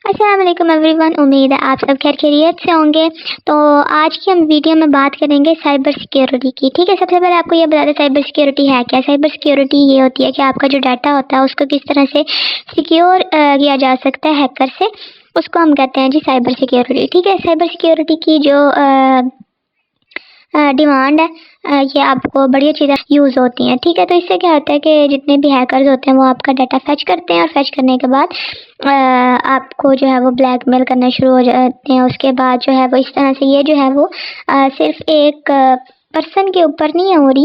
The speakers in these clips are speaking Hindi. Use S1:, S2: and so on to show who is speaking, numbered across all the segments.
S1: अस्सलाम वालेकुम एवरीवन। उम्मीद है आप सब खैरियत से होंगे। तो आज की हम वीडियो में बात करेंगे साइबर सिक्योरिटी की। ठीक है, सबसे पहले आपको ये बता दें साइबर सिक्योरिटी है क्या। साइबर सिक्योरिटी ये होती है कि आपका जो डाटा होता है उसको किस तरह से सिक्योर किया जा सकता है हैकर से, उसको हम कहते हैं जी साइबर सिक्योरिटी। ठीक है, साइबर सिक्योरिटी की जो डिमांड है ये आपको बड़ी अच्छी तरह यूज़ होती हैं। ठीक है, तो इससे क्या होता है कि जितने भी हैकर्स होते हैं वो आपका डाटा फैच करते हैं और फैच करने के बाद आपको जो है वो ब्लैकमेल करना शुरू हो जाते हैं। उसके बाद जो है वो इस तरह से ये जो है वो सिर्फ एक पर्सन के ऊपर नहीं हो रही,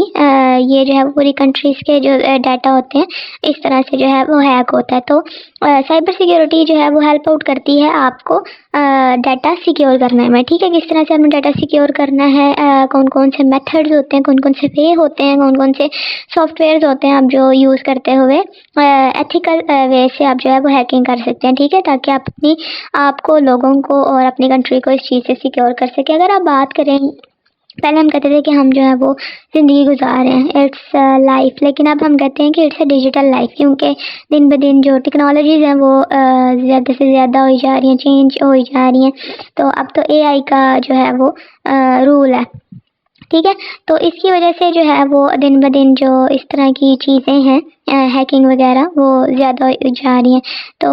S1: ये जो है पूरी कंट्रीज़ के जो डाटा होते हैं इस तरह से जो है वो हैक होता है। तो साइबर सिक्योरिटी जो है वो हेल्प आउट करती है आपको डाटा सिक्योर करने में। ठीक है, किस तरह से हमें डाटा सिक्योर करना है, कौन कौन से मेथड्स होते हैं, कौन कौन से वे होते हैं, कौन कौन से सॉफ्टवेयर्स होते हैं आप जो यूज़ करते हुए एथिकल वे से आप जो है वो हैकिंग कर सकते हैं। ठीक है, ताकि आप आपको लोगों को और अपनी कंट्री को इस चीज़ से सिक्योर कर सकें। अगर आप बात करें, पहले हम कहते थे कि हम जो है वो ज़िंदगी गुजार रहे हैं, इट्स लाइफ, लेकिन अब हम कहते हैं कि इट्स अ डिजिटल लाइफ, क्योंकि दिन ब दिन जो टेक्नोलॉजीज़ हैं वो ज़्यादा से ज़्यादा हो जा रही हैं, चेंज हो जा रही हैं। तो अब तो एआई का जो है वो रूल है। ठीक है, तो इसकी वजह से जो है वो दिन ब दिन जो इस तरह की चीज़ें हैं हैकिंग वगैरह वो ज़्यादा जा रही हैं। तो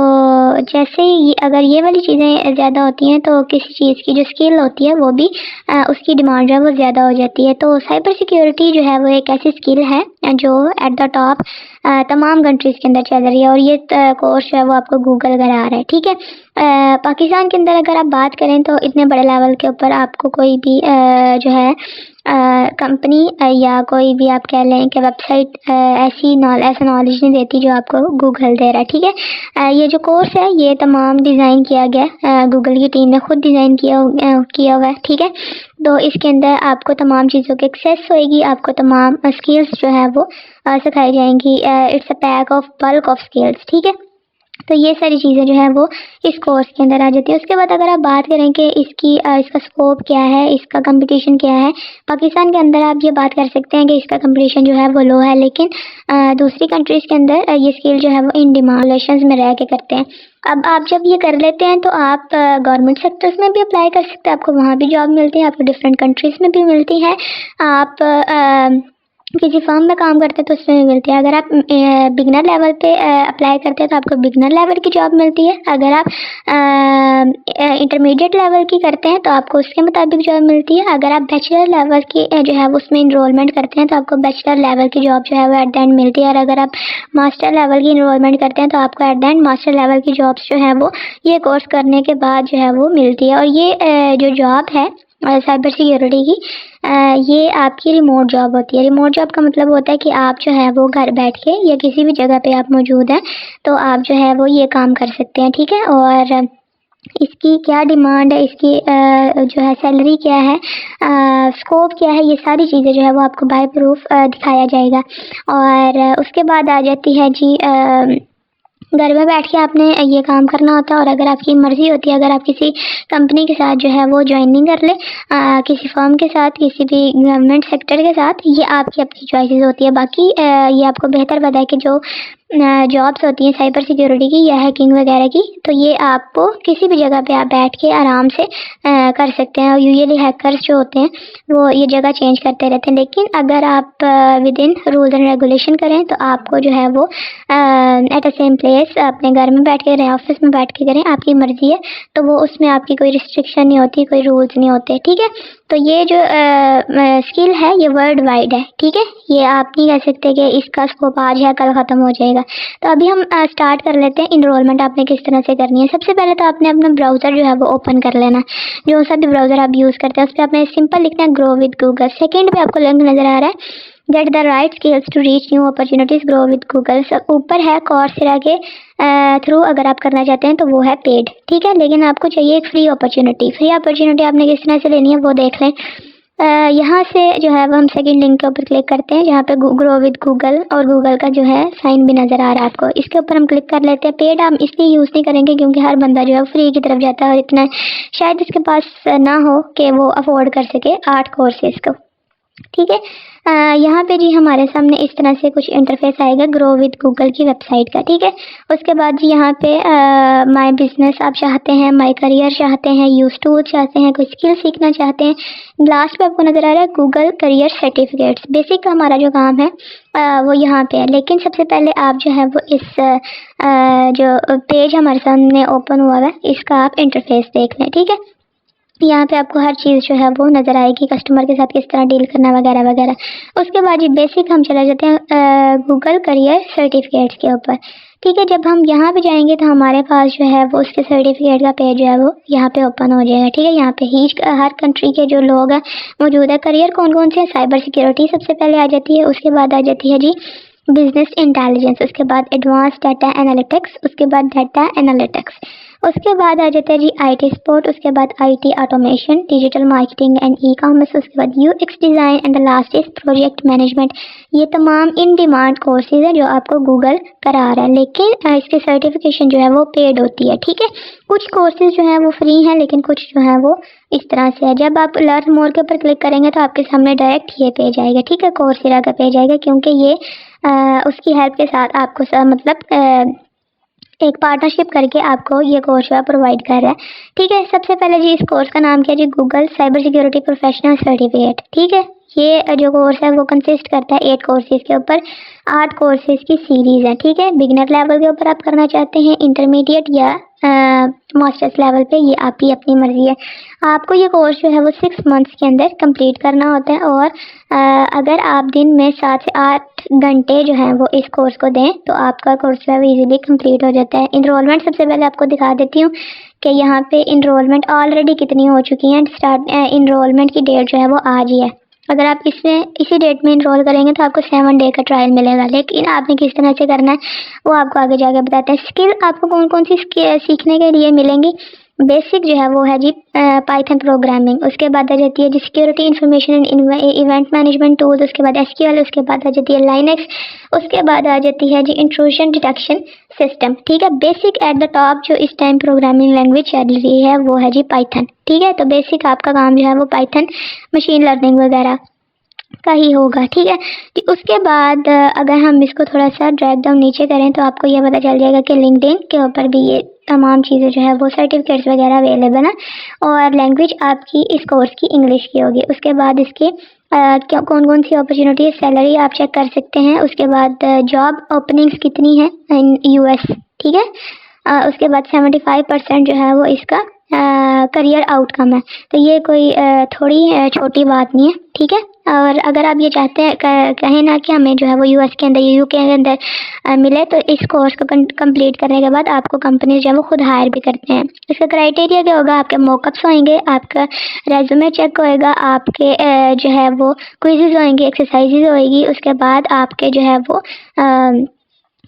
S1: जैसे ही अगर ये वाली चीज़ें ज़्यादा होती हैं तो किसी चीज़ की जो स्किल होती है वो भी उसकी डिमांड जो है वो ज़्यादा हो जाती है। तो साइबर सिक्योरिटी जो है वो एक ऐसी स्किल है जो एट द टॉप तमाम कंट्रीज़ के अंदर चल रही है, और ये कोर्स जो है वो आपको गूगल करा रहा है। ठीक है, पाकिस्तान के अंदर अगर आप बात करें तो इतने बड़े लेवल के ऊपर आपको कोई भी जो है कंपनी या कोई भी आप कह लें कि वेबसाइट ऐसा नॉलेज नहीं देती जो आपको गूगल दे रहा है। ठीक है, ये जो कोर्स है ये तमाम डिज़ाइन किया गया, गूगल की टीम ने खुद डिज़ाइन किया हुआ है। ठीक है, तो इसके अंदर आपको तमाम चीज़ों की एक्सेस होएगी, आपको तमाम स्किल्स जो है वो सिखाई जाएंगी। It's a pack of bulk of skills. ठीक है, तो ये सारी चीज़ें जो है वो इस कोर्स के अंदर आ जाती है। उसके बाद अगर आप बात करें कि इसका स्कोप क्या है, इसका कंपटीशन क्या है, पाकिस्तान के अंदर आप ये बात कर सकते हैं कि इसका कंपटीशन जो है वो लो है, लेकिन दूसरी कंट्रीज़ के अंदर ये स्किल जो है वो इन डिमांड रिलेशंस में रह के करते हैं। अब आप जब ये कर लेते हैं तो आप गवर्नमेंट सेक्टर्स में भी अप्लाई कर सकते हैं, आपको वहाँ भी जॉब मिलती है, आपको डिफरेंट कंट्रीज़ में भी मिलती है। आप किसी फर्म में काम करते हैं तो उसमें भी मिलती है। अगर आप बिगनर लेवल पे अप्लाई करते हैं तो आपको बिगनर लेवल की जॉब मिलती है। अगर आप इंटरमीडिएट लेवल की करते हैं तो आपको उसके मुताबिक जॉब मिलती है। अगर आप बैचलर लेवल की जो है वो उसमें इनरोलमेंट करते हैं तो आपको बैचलर लेवल की जॉब जो है वो एट द एंड मिलती है। और अगर आप मास्टर लेवल की इनरोलमेंट करते हैं तो आपको at the end master level की जॉब्स जो है वो ये कोर्स करने के बाद जो है वो मिलती है। और ये जो जॉब है साइबर सिक्योरिटी की, ये आपकी रिमोट जॉब होती है। रिमोट जॉब का मतलब होता है कि आप जो है वो घर बैठ के या किसी भी जगह पे आप मौजूद हैं तो आप जो है वो ये काम कर सकते हैं। ठीक है, और इसकी क्या डिमांड है, इसकी जो है सैलरी क्या है, स्कोप क्या है, ये सारी चीज़ें जो है वो आपको बाय प्रूफ दिखाया जाएगा। और उसके बाद आ जाती है जी घर में बैठ के आपने ये काम करना होता है। और अगर आपकी मर्ज़ी होती है, अगर आप किसी कंपनी के साथ जो है वो ज्वाइनिंग कर ले, किसी फर्म के साथ, किसी भी गवर्नमेंट सेक्टर के साथ, ये आपकी अपनी चॉइसेस होती है। बाकी ये आपको बेहतर पता है कि जो जॉब्स होती हैं साइबर सिक्योरिटी की या हैकिंग वगैरह की, तो ये आपको किसी भी जगह पे आप बैठ के आराम से कर सकते हैं। और यूजुअली हैकर्स जो होते हैं वो ये जगह चेंज करते रहते हैं, लेकिन अगर आप with in rules and regulation करें तो आपको जो है वो एट अ सेम प्लेस अपने घर में बैठ के करें, ऑफिस में बैठ के करें, आपकी मर्ज़ी है, तो वो उसमें आपकी कोई रिस्ट्रिक्शन नहीं होती, कोई रूल्स नहीं होते। ठीक है, तो ये जो स्किल है ये वर्ल्ड वाइड है। ठीक है, ये आप नहीं कह सकते कि इसका स्कोप आज है कल ख़त्म हो जाएगा। तो अभी हम स्टार्ट कर लेते हैं। इनरोलमेंट आपने किस तरह से करनी है। सबसे पहले तो आपने अपना ब्राउज़र जो है वो ओपन कर लेना, जो सा भी ब्राउज़र आप यूज़ करते हैं उस पर आपने सिंपल लिखना है ग्रो विद गूगल। सेकेंड पे आपको लिंक नज़र आ रहा है get the right skills to reach new opportunities grow with Google. सब ऊपर है कोर्सेरा के थ्रू अगर आप करना चाहते हैं तो वो है पेड। ठीक है, लेकिन आपको चाहिए एक फ्री अपॉर्चुनिटी। फ्री अपॉर्चुनिटी आपने किस तरह से लेनी है वो देख लें। यहाँ से जो है वो हम सेकंड लिंक के ऊपर क्लिक करते हैं जहाँ पे ग्रो विद गूगल और गूगल का जो है साइन भी नज़र आ रहा है आपको, इसके ऊपर हम क्लिक कर लेते हैं। पेड हम इसलिए यूज़ नहीं करेंगे क्योंकि हर बंदा जो है फ्री की तरफ जाता है और इतना शायद इसके पास ना हो कि वो अफोर्ड कर सके 8 कोर्सेज़ को। ठीक है। यहाँ पे जी हमारे सामने इस तरह से कुछ इंटरफेस आएगा ग्रो विद गूगल की वेबसाइट का, ठीक है। उसके बाद जी यहाँ पे माय बिजनेस आप चाहते हैं, माय करियर चाहते हैं, यूज टूल चाहते हैं, कोई स्किल सीखना चाहते हैं। लास्ट पे आपको नज़र आ रहा है गूगल करियर सर्टिफिकेट्स। बेसिक हमारा जो काम है वो यहाँ पे है, लेकिन सबसे पहले आप जो है वो इस जो पेज हमारे सामने ओपन हुआ है इसका आप इंटरफेस देख लें, ठीक है। यहाँ पे आपको हर चीज़ जो है वो नज़र आएगी, कस्टमर के साथ किस तरह डील करना वगैरह वगैरह। उसके बाद ये बेसिक हम चले जाते हैं गूगल करियर सर्टिफिकेट्स के ऊपर, ठीक है। जब हम यहाँ पे जाएंगे तो हमारे पास जो है वो उसके सर्टिफिकेट का पेज जो है वो यहाँ पे ओपन हो जाएगा, ठीक है। यहाँ पे ही हर कंट्री के जो लोग हैं मौजूद है। करियर कौन कौन से हैं? साइबर सिक्योरिटी सबसे पहले आ जाती है, उसके बाद आ जाती है जी बिजनेस इंटेलिजेंस, उसके बाद एडवांस डाटा एनालिटिक्स, उसके बाद डाटा एनालिटिक्स, उसके बाद आ जाता है जी आईटी सपोर्ट, उसके बाद IT automation, digital marketing and e commerce, उसके बाद UX design and the last is project management. ये तमाम इन डिमांड कोर्सेज है जो आपको गूगल करा रहा है, लेकिन इसकी सर्टिफिकेशन जो है वो पेड होती है, ठीक है। कुछ कोर्सेज जो है वो फ्री हैं, लेकिन कुछ जो है वो इस तरह से है। जब आप लर्न मोर के ऊपर क्लिक करेंगे तो आपके सामने डायरेक्ट ये पेज आएगा, ठीक है, कोर्सेरा का पेज आएगा, क्योंकि ये उसकी हेल्प के साथ आपको मतलब एक पार्टनरशिप करके आपको ये कोर्स प्रोवाइड कर रहा है, ठीक है। सबसे पहले जी इस कोर्स का नाम क्या है जी? Google cyber security professional certificate, ठीक है। ये जो कोर्स है वो कंसिस्ट करता है 8 कोर्सेज के ऊपर, 8 कोर्सेज की सीरीज है, ठीक है। बिगिनर लेवल के ऊपर आप करना चाहते हैं, इंटरमीडिएट या मास्टर्स लेवल पे, ये आपकी अपनी मर्जी है। आपको ये कोर्स जो है वो 6 मंथ्स के अंदर कंप्लीट करना होता है, और अगर आप दिन में 7 से 8 घंटे जो है वो इस कोर्स को दें तो आपका कोर्स जो है वो ईजिली कंप्लीट हो जाता है। इनरोलमेंट सबसे पहले आपको दिखा देती हूँ कि यहाँ पे इनरोलमेंट ऑलरेडी कितनी हो चुकी हैं। इनरोलमेंट की डेट जो है वो आज ही है। अगर आप इसमें इसी डेट में इनरोल करेंगे तो आपको 7 डे का ट्रायल मिलेगा, लेकिन आपने किस तरह से करना है वो आपको आगे जाकर बताते हैं। स्किल आपको कौन कौन सी सीखने के लिए मिलेंगी? बेसिक जो है वो है जी पाइथन प्रोग्रामिंग, उसके बाद आ जाती है जी security information and event management tools, उसके बाद एसक्यूएल, उसके बाद आ जाती है लाइनक्स, उसके बाद आ जाती है जी इंट्रूजन डिटेक्शन सिस्टम, ठीक है। बेसिक एट द टॉप जो इस टाइम प्रोग्रामिंग लैंग्वेज चल रही है वो है जी पाइथन, ठीक है। तो बेसिक आपका काम जो है वो पाइथन, मशीन लर्निंग वगैरह का ही होगा, ठीक है। तो उसके बाद अगर हम इसको थोड़ा सा ड्रैग डाउन नीचे करें तो आपको यह पता चल जाएगा कि लिंक्डइन के ऊपर भी ये तमाम चीज़ें जो है वो सर्टिफिकेट्स वगैरह अवेलेबल है, और लैंग्वेज आपकी इस कोर्स की इंग्लिश की होगी। उसके बाद इसके क्या कौन कौन सी अपॉर्चुनिटी, सैलरी आप चेक कर सकते हैं। उसके बाद जॉब ओपनिंग्स कितनी है इन यूएस, ठीक है। उसके बाद 75% जो है वो इसका करियर आउटकम है, तो ये कोई थोड़ी छोटी बात नहीं है, ठीक है। और अगर आप ये चाहते हैं कहें ना कि हमें जो है वो यूएस के अंदर या यूके के अंदर मिले, तो इस कोर्स को कंप्लीट करने के बाद आपको कंपनी जो है वो खुद हायर भी करते हैं। इसका क्राइटेरिया क्या होगा? आपके मॉकअप्स होंगे, आपका रेज्यूमे चेक होएगा, आपके जो है वो क्विज़ेस होंगे, एक्सरसाइजेज होएगी, उसके बाद आपके जो है वो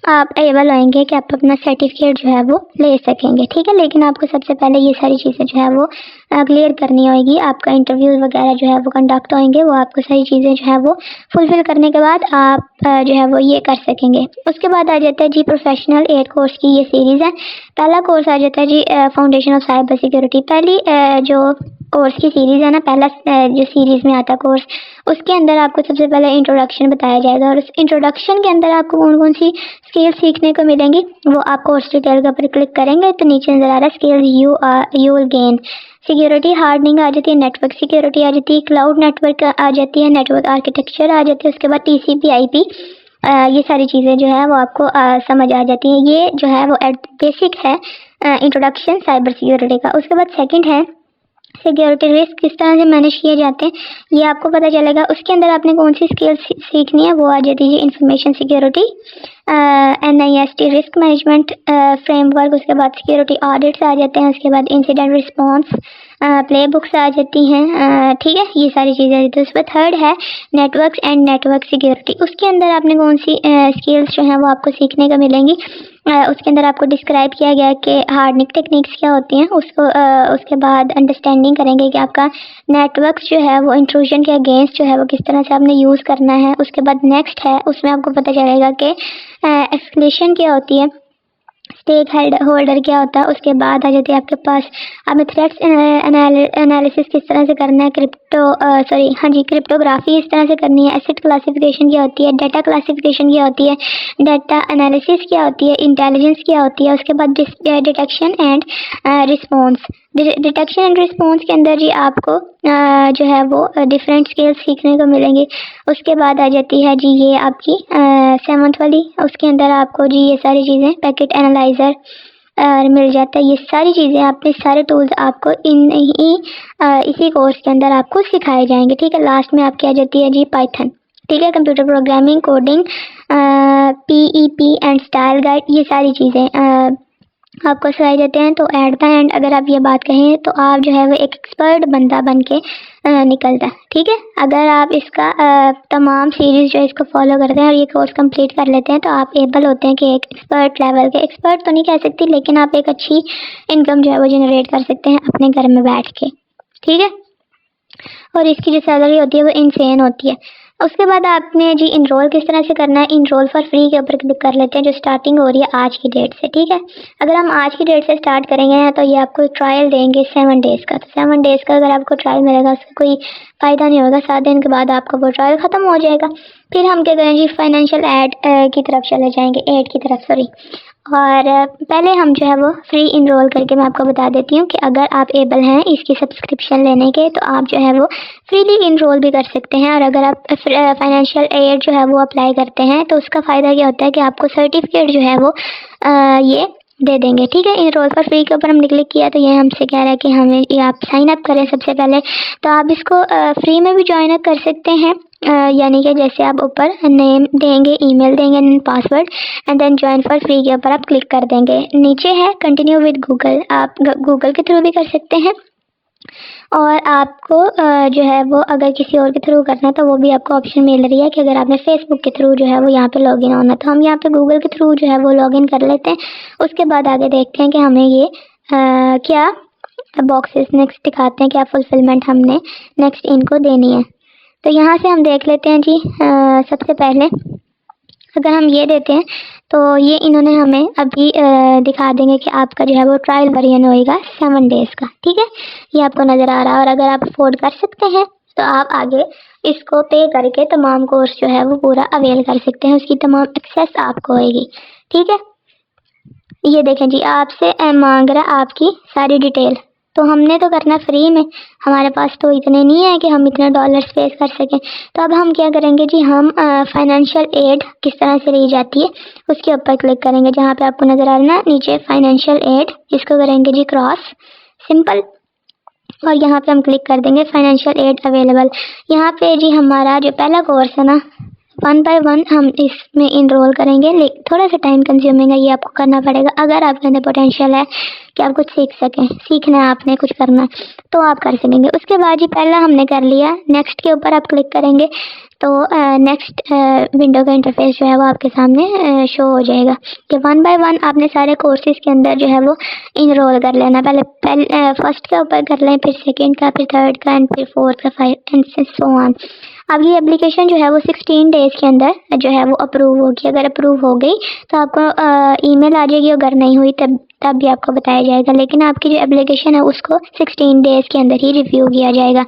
S1: आप एबल होंगे कि आप अपना सर्टिफिकेट जो है वो ले सकेंगे, ठीक है। लेकिन आपको सबसे पहले ये सारी चीज़ें जो है वो क्लियर करनी होगी। आपका इंटरव्यू वगैरह जो है वो कंडक्ट होंगे, वो आपको सारी चीज़ें जो है वो फुलफिल करने के बाद आप जो है वो ये कर सकेंगे। उसके बाद आ जाता है जी प्रोफेशनल 8 कोर्स की ये सीरीज़ है। पहला कोर्स आ जाता है जी फाउंडेशन ऑफ साइबर सिक्योरिटी। पहली जो कोर्स की सीरीज़ है ना, पहला जो सीरीज़ में आता कोर्स, उसके अंदर आपको सबसे पहले इंट्रोडक्शन बताया जाएगा, और उस इंट्रोडक्शन के अंदर आपको कौन कौन सी स्किल सीखने को मिलेंगी वो आप कोर्स डिटेल के ऊपर क्लिक करेंगे तो नीचे नजर आ रहा है skills you will gain. Security hardening आ जाती है, नेटवर्क सिक्योरिटी आ जाती है, क्लाउड नेटवर्क आ जाती है, नेटवर्क आर्किटेक्चर आ जाती है, उसके बाद टीसीपी आईपी, ये सारी चीज़ें जो है वो आपको समझ आ जाती हैं। ये जो है वो बेसिक है इंट्रोडक्शन साइबर सिक्योरिटी का। उसके बाद सेकंड है सिक्योरिटी रिस्क किस तरह से मैनेज किए जाते हैं, ये आपको पता चलेगा। उसके अंदर आपने कौन सी स्किल्स सीखनी है वो आ जाती है information security, NIST risk management framework, उसके बाद सिक्योरिटी ऑडिट्स आ जाते हैं, उसके बाद इंसिडेंट रिस्पॉन्स प्ले बुक्स आ जाती हैं, ठीक है, ये सारी चीज़ें आती हैं। उसके बाद थर्ड है नेटवर्क्स एंड नेटवर्क सिक्योरिटी। उसके अंदर आपने कौन सी स्किल्स जो हैं वो आपको सीखने को मिलेंगी। उसके अंदर आपको डिस्क्राइब किया गया है कि हार्डनिंग टेक्निक्स क्या होती हैं, उसको उसके बाद अंडरस्टैंडिंग करेंगे कि आपका नेटवर्क जो है वो इंट्रूजन के अगेंस्ट जो है वो किस तरह से आपने यूज़ करना है। उसके बाद नेक्स्ट है, उसमें आपको पता चलेगा कि एस्केलेशन क्या होती है, स्टेक होल्डर क्या होता है, उसके बाद आ जाती है आपके पास हमें थ्रेट्स एनालिसिस किस तरह से करना है, क्रिप्टोग्राफी इस तरह से करनी है, एसेट क्लासिफिकेशन क्या होती है, डाटा क्लासिफिकेशन क्या होती है, डाटा एनालिसिस क्या होती है, इंटेलिजेंस क्या होती है, उसके बाद detection and response. Detection and response के अंदर जी आपको जो है वो डिफरेंट स्किल्स सीखने को मिलेंगे। उसके बाद आ जाती है जी ये आपकी 7th वाली, उसके अंदर आपको जी ये सारी चीज़ें पैकेट एनालाइजर मिल जाता है। ये सारी चीज़ें आपने सारे टूल्स आपको इसी कोर्स के अंदर आपको सिखाए जाएंगे, ठीक है। लास्ट में आपकी आ जाती है जी पाइथन, ठीक है, computer programming, coding, PEP and style guide, ये सारी चीज़ें आपको सिखाए जाते हैं। तो एट द एंड अगर आप ये बात कहें तो आप जो है वो एक एक्सपर्ट बंदा बन के निकलता है, ठीक है। अगर आप इसका तमाम सीरीज़ जो इसको फॉलो करते हैं और ये कोर्स कंप्लीट कर लेते हैं तो आप एबल होते हैं कि एक एक्सपर्ट लेवल के, एक्सपर्ट तो नहीं कह सकती लेकिन आप एक अच्छी इनकम जो है वो जनरेट कर सकते हैं अपने घर में बैठ के, ठीक है। और इसकी जो सैलरी होती है वो इनसेन होती है। उसके बाद आपने जी इनरोल किस तरह से करना है, इनरोल फॉर फ्री के ऊपर क्लिक कर लेते हैं, जो स्टार्टिंग हो रही है आज की डेट से, ठीक है। अगर हम आज की डेट से स्टार्ट करेंगे ना तो ये आपको ट्रायल देंगे 7 डेज़ का। तो 7 डेज़ का अगर आपको ट्रायल मिलेगा उसका कोई फ़ायदा नहीं होगा, 7 दिन के बाद आपका वो ट्रायल ख़त्म हो जाएगा। फिर हम क्या करेंगे जी फाइनेंशियल एड की तरफ चले जाएंगे, एड की तरफ सॉरी। और पहले हम जो है वो फ्री इनरोल करके मैं आपको बता देती हूँ कि अगर आप एबल हैं इसकी सब्सक्रिप्शन लेने के तो आप जो है वो फ्रीली इनरोल भी कर सकते हैं। और अगर आप फाइनेंशियल एड जो है वो अप्लाई करते हैं तो उसका फ़ायदा क्या होता है कि आपको सर्टिफिकेट जो है वो ये दे देंगे, ठीक है। इनरोल पर फ्री के ऊपर हमने क्लिक किया तो ये हमसे कह रहा है कि हमें ये आप साइन अप करें सबसे पहले। तो आप इसको फ्री में भी ज्वाइन अप कर सकते हैं, यानी कि जैसे आप ऊपर नेम देंगे, ईमेल देंगे and password and then join for free के ऊपर आप क्लिक कर देंगे। नीचे है कंटिन्यू विद गूगल, आप गूगल के थ्रू भी कर सकते हैं। और आपको जो है वो अगर किसी और के थ्रू करना है तो वो भी आपको ऑप्शन मिल रही है कि अगर आपने फेसबुक के थ्रू जो है वो यहाँ पे लॉगिन होना, तो हम यहाँ पे गूगल के थ्रू जो है वो लॉगिन कर लेते हैं। उसके बाद आगे देखते हैं कि हमें ये क्या बॉक्सेस नेक्स्ट दिखाते हैं, क्या फुलफिलमेंट हमने नेक्स्ट इनको देनी है। तो यहाँ से हम देख लेते हैं जी सबसे पहले अगर हम ये देते हैं तो ये इन्होंने हमें अभी दिखा देंगे कि आपका जो है वो ट्रायल वर्जन होएगा 7 डेज़ का, ठीक है। ये आपको नज़र आ रहा है। और अगर आप अफोर्ड कर सकते हैं तो आप आगे इसको पे करके तमाम कोर्स जो है वो पूरा अवेल कर सकते हैं, उसकी तमाम एक्सेस आपको होएगी, ठीक है। ये देखें जी आपसे मांग रहा है आपकी सारी डिटेल, तो हमने तो करना फ्री में, हमारे पास तो इतने नहीं है कि हम इतने डॉलर्स पे कर सकें। तो अब हम क्या करेंगे जी, हम फाइनेंशियल एड किस तरह से ली जाती है उसके ऊपर क्लिक करेंगे, जहाँ पे आपको नज़र आ रहा है ना नीचे फाइनेंशियल एड, इसको करेंगे जी क्रॉस सिंपल और यहाँ पे हम क्लिक कर देंगे फाइनेंशियल एड अवेलेबल। यहाँ पे जी हमारा जो पहला कोर्स है ना 1 बाय 1 हम इसमें इनरोल करेंगे, लेकिन थोड़ा सा टाइम कंज्यूमिंग है, ये आपको करना पड़ेगा। अगर आपके अंदर पोटेंशियल है कि आप कुछ सीख सकें, सीखना है आपने कुछ करना है तो आप कर सकेंगे। उसके बाद जी पहला हमने कर लिया, नेक्स्ट के ऊपर आप क्लिक करेंगे तो नेक्स्ट विंडो का इंटरफेस जो है वो आपके सामने शो हो जाएगा कि 1 बाय 1 आपने सारे कोर्सेज के अंदर जो है वो इनरोल कर लेना। पहले फर्स्ट के ऊपर कर लें, फिर सेकंड का, फिर थर्ड का एंड फिर फोर्थ का, 5 एंड सो ऑन। अब ये एप्लीकेशन जो है वो 16 डेज़ के अंदर जो है वो अप्रूव होगी। अगर अप्रूव हो गई तो आपको ईमेल आ जाएगी, अगर नहीं हुई तब भी आपको बताया जाएगा, लेकिन आपकी जो एप्लीकेशन है उसको 16 डेज़ के अंदर ही रिव्यू किया जाएगा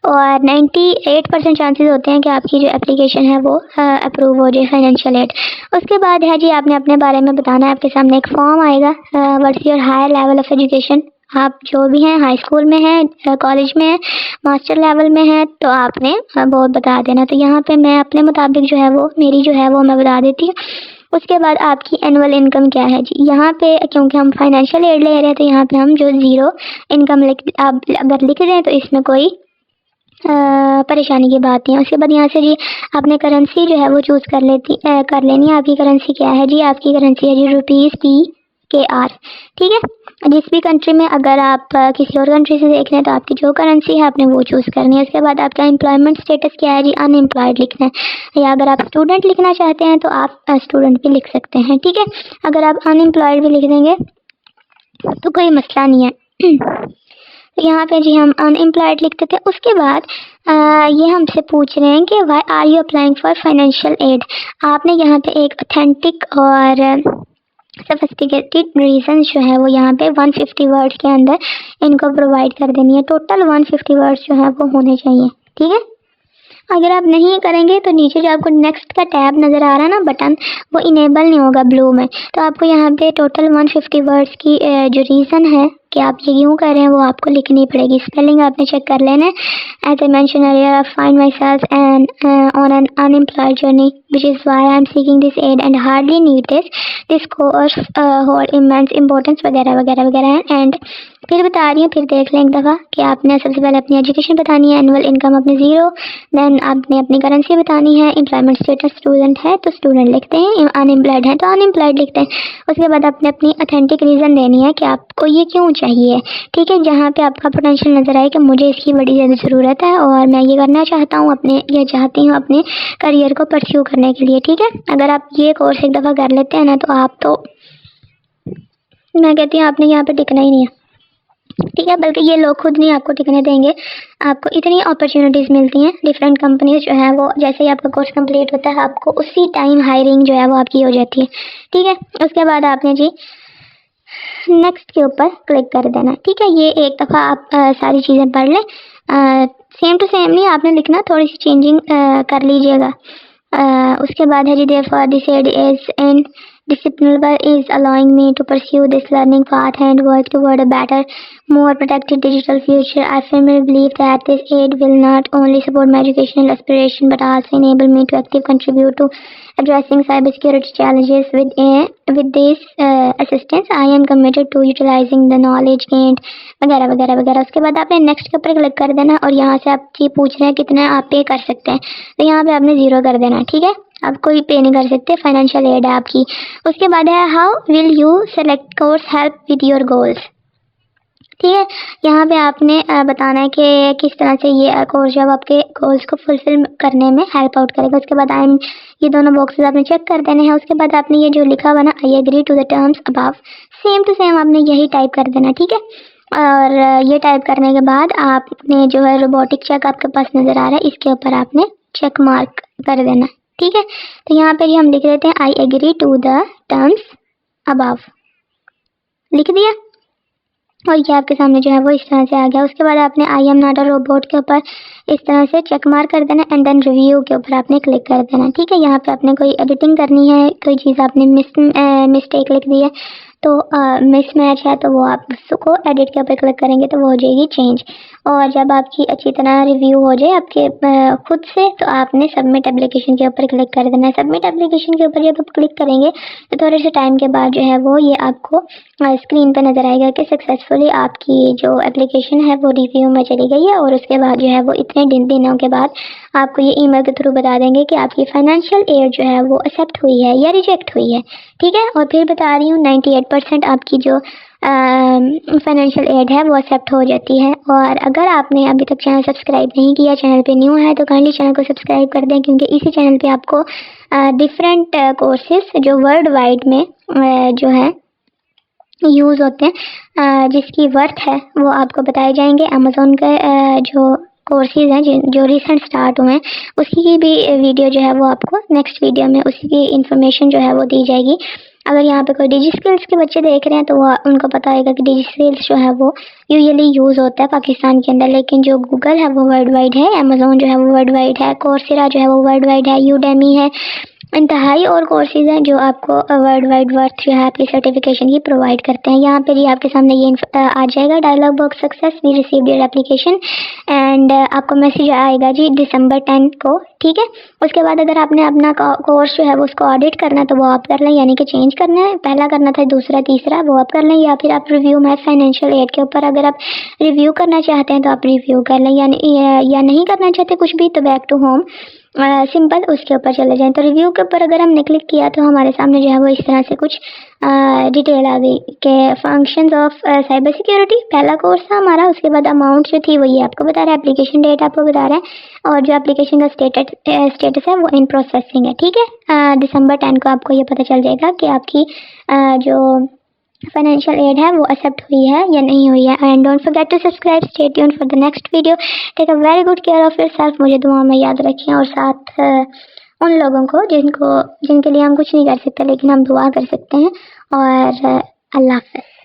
S1: और 98% चांसेस होते हैं कि आपकी जो एप्लीकेशन है वो अप्रूव हो जाए फाइनेंशियल एड। उसके बाद है जी आपने अपने बारे में बताना है, आपके सामने एक फॉर्म आएगा, what's your higher level of education, आप जो भी हैं हाई स्कूल में हैं, कॉलेज में हैं, मास्टर लेवल में हैं, तो आपने वो बता देना। तो यहाँ पे मैं अपने मुताबिक जो है वो मेरी जो है वो मैं बता देती हूँ। उसके बाद आपकी एनुअल इनकम क्या है जी, यहाँ पे क्योंकि हम फाइनेंशियल एड ले रहे हैं तो यहाँ पे हम जो ज़ीरो इनकम आप अगर लिख रहे हैं तो इसमें कोई परेशानी की बात नहीं है। उसके बाद यहाँ से जी आपने करेंसी जो है वो चूज़ कर लेनी है। आपकी करेंसी क्या है जी, आपकी करेंसी है जी ₹PKR, ठीक है। जिस भी कंट्री में अगर आप किसी और कंट्री से देख रहे हैं तो आपकी जो करेंसी है आपने वो चूज़ करनी है। उसके बाद आपका एम्प्लॉयमेंट स्टेटस क्या है जी, अनएम्प्लॉयड लिखना है, या अगर आप स्टूडेंट लिखना चाहते हैं तो आप स्टूडेंट भी लिख सकते हैं, ठीक है। अगर आप अनएम्प्लॉयड भी लिख देंगे तो कोई मसला नहीं है। तो यहाँ पे जी हम अनएम्प्लॉयड लिख देते हैं। उसके बाद ये हमसे पूछ रहे हैं कि why are you applying for financial aid. आपने यहाँ पे एक ऑथेंटिक और सोफिस्टिकेटेड रीजन जो है वो यहाँ पे 150 वर्ड्स के अंदर इनको प्रोवाइड कर देनी है। टोटल 150 वर्ड्स जो है वो होने चाहिए, ठीक है। अगर आप नहीं करेंगे तो नीचे जो आपको नेक्स्ट का टैब नज़र आ रहा है ना बटन, वो इनेबल नहीं होगा ब्लू में। तो आपको यहाँ पे टोटल 150 वर्ड्स की जो रीज़न है कि आप ये क्यों कर रहे हैं वो आपको लिखनी पड़ेगी। स्पेलिंग आपने चेक कर लेना है। As I mention earlier, I find myself and on an unemployed journey which is why I am seeking this aid and hardly need this course hold immense importance वगैरह वगैरह वगैरह। एंड फिर बता रही हूँ, फिर देख लें एक दफ़ा कि आपने सबसे पहले अपनी एजुकेशन बतानी है, एनुअल इनकम अपनी 0, देन आपने अपनी करेंसी बतानी है, एम्प्लॉयमेंट स्टेटस स्टूडेंट है तो स्टूडेंट लिखते हैं, अनएम्प्लॉयड है तो अनएम्प्लॉयड लिखते हैं। उसके बाद आपने अपनी ऑथेंटिक रीज़न देनी है कि आपको ये क्यों चाहिए, ठीक है। जहाँ पे आपका पोटेंशियल नज़र आए कि मुझे इसकी बड़ी ज़्यादा ज़रूरत है और मैं ये करना चाहता हूँ अपने, ये चाहती हूँ अपने करियर को परस्यू करने के लिए, ठीक है। अगर आप ये कोर्स एक दफ़ा कर लेते हैं ना तो आप तो, मैं कहती हूँ आपने यहाँ पे टिकना ही नहीं है, ठीक है। बल्कि ये लोग खुद नहीं आपको टिकने देंगे। आपको इतनी अपॉर्चुनिटीज़ मिलती हैं, डिफरेंट कंपनीज जो है वो जैसे ही आपका कोर्स कंप्लीट होता है आपको उसी टाइम हायरिंग जो है वो आपकी हो जाती है, ठीक है। उसके बाद आपने जी नेक्स्ट के ऊपर क्लिक कर देना, ठीक है। ये एक दफ़ा आप सारी चीज़ें पढ़ लें, सेम टू सेम नहीं आपने लिखना, थोड़ी सी चेंजिंग कर लीजिएगा। उसके बाद है जी therefore this aid is indispensable is allowing me to pursue this learning path and work toward a better, more protected digital future. I firmly believe that this aid will not only support my educational aspiration but also enable me to actively contribute to addressing cybersecurity challenges with this assistance. I am committed to utilizing the knowledge gained वगैरह वगैरह वगैरह। उसके बाद आपने नेक्स्ट के ऊपर क्लिक कर देना और यहाँ से आप ये पूछ रहे हैं कितना आप पे कर सकते हैं, तो यहाँ पे आपने 0 कर देना, ठीक है। आप कोई पे नहीं कर सकते, फाइनेंशियल एड है आपकी। उसके बाद है how will you select course help with your goals, ठीक है। यहाँ पे आपने बताना है कि किस तरह से ये कोर्स जब आपके गोल्स को फुलफिल करने में हेल्प आउट करेगा। उसके बाद आई एम, ये दोनों बॉक्सेस आपने चेक कर देने हैं। उसके बाद आपने ये जो लिखा हुआ ना I agree to the terms above, same to same आपने यही टाइप कर देना, ठीक है। और ये टाइप करने के बाद आपने जो है रोबोटिक चेक आपके पास नज़र आ रहा है, इसके ऊपर आपने चेक मार्क कर देना, ठीक है। तो यहाँ पे हम लिख देते हैं I agree to the terms above, लिख दिया और ये आपके सामने जो है वो इस तरह से आ गया। उसके बाद आपने I am not a robot के ऊपर इस तरह से चेक मार्क कर देना एंड देन रिव्यू के ऊपर आपने क्लिक कर देना, ठीक है। यहाँ पे आपने कोई एडिटिंग करनी है, कोई चीज़ आपने मिस्टेक लिख दी है तो मिसमैच है तो वो आप उसको एडिट के ऊपर क्लिक करेंगे तो वो हो जाएगी चेंज। और जब आपकी अच्छी तरह रिव्यू हो जाए आपके खुद से तो आपने सबमिट एप्लीकेशन के ऊपर क्लिक कर देना है। सबमिट एप्लीकेशन के ऊपर जब आप क्लिक करेंगे तो थोड़े से टाइम के बाद जो है वो ये आपको स्क्रीन पर नज़र आएगा कि सक्सेसफुली आपकी जो एप्लीकेशन है वो रिव्यू में चली गई है। और उसके बाद जो है वो इतने दिनों के बाद आपको ये ईमेल के थ्रू बता देंगे कि आपकी फाइनेंशियल एड जो है वो एक्सेप्ट हुई है या रिजेक्ट हुई है, ठीक है। और फिर बता रही हूँ 98% आपकी जो फाइनेंशियल एड है वो एक्सेप्ट हो जाती है। और अगर आपने अभी तक चैनल सब्सक्राइब नहीं किया, चैनल पे न्यू है तो काइंडली चैनल को सब्सक्राइब कर दें, क्योंकि इसी चैनल पे आपको डिफरेंट कोर्सेज जो वर्ल्ड वाइड में जो है यूज़ होते हैं, जिसकी वर्थ है वो आपको बताए जाएंगे। अमेज़ोन के जो कोर्सेज हैं जो रिसेंट स्टार्ट हुए हैं उसकी की भी वीडियो जो है वो आपको नेक्स्ट वीडियो में उसी की इन्फॉर्मेशन जो है वो दी जाएगी। अगर यहाँ पे कोई डिजी स्किल्स के बच्चे देख रहे हैं तो वो उनको पता होगा कि डिजी स्किल्स जो है वो यूजुअली यूज़ होता है पाकिस्तान के अंदर, लेकिन जो गूगल है वो वर्ल्ड वाइड है, अमेज़ोन जो है वो वर्ल्ड वाइड है, कोर्सेरा जो है वो वर्ल्ड वाइड है, यूडेमी है, इंतहाई और कोर्सेज हैं जो आपको वर्ल्ड वाइड वर्थ जो है आपकी सर्टिफिकेशन की प्रोवाइड करते हैं। यहाँ पर ही आपके सामने ये आ जाएगा dialogue box, success we received your application and आपको मैसेज आएगा जी December 10 को, ठीक है। उसके बाद अगर आपने अपना कोर्स जो है वो उसको ऑडिट करना है तो वो आप कर लें, यानी कि चेंज करना है, पहला करना था दूसरा तीसरा वो आप कर लें, या फिर आप रिव्यू में फाइनेंशियल एड के ऊपर अगर आप रिव्यू करना चाहते हैं तो आप रिव्यू कर लें, या नहीं करना चाहते कुछ भी तो बैक टू होम सिंपल उसके ऊपर चले जाएं। तो रिव्यू के ऊपर अगर हमने क्लिक किया तो हमारे सामने जो है वो इस तरह से कुछ डिटेल आ गई कि फंक्शंस ऑफ साइबर सिक्योरिटी पहला कोर्स था हमारा। उसके बाद अमाउंट जो थी वो ये आपको बता रहा है, एप्लीकेशन डेट आपको बता रहा है और जो एप्लीकेशन का स्टेटस है वो इन प्रोसेसिंग है, ठीक है। December 10 को आपको ये पता चल जाएगा कि आपकी जो फाइनेंशियल एड है वो एक्सेप्ट हुई है या नहीं हुई है। And don't forget to subscribe, stay tuned for the next video, take a very good care of yourself, मुझे दुआ में याद रखें। और साथ उन लोगों को जिनके लिए हम कुछ नहीं कर सकते लेकिन हम दुआ कर सकते हैं और अल्लाह हाफ़िज़।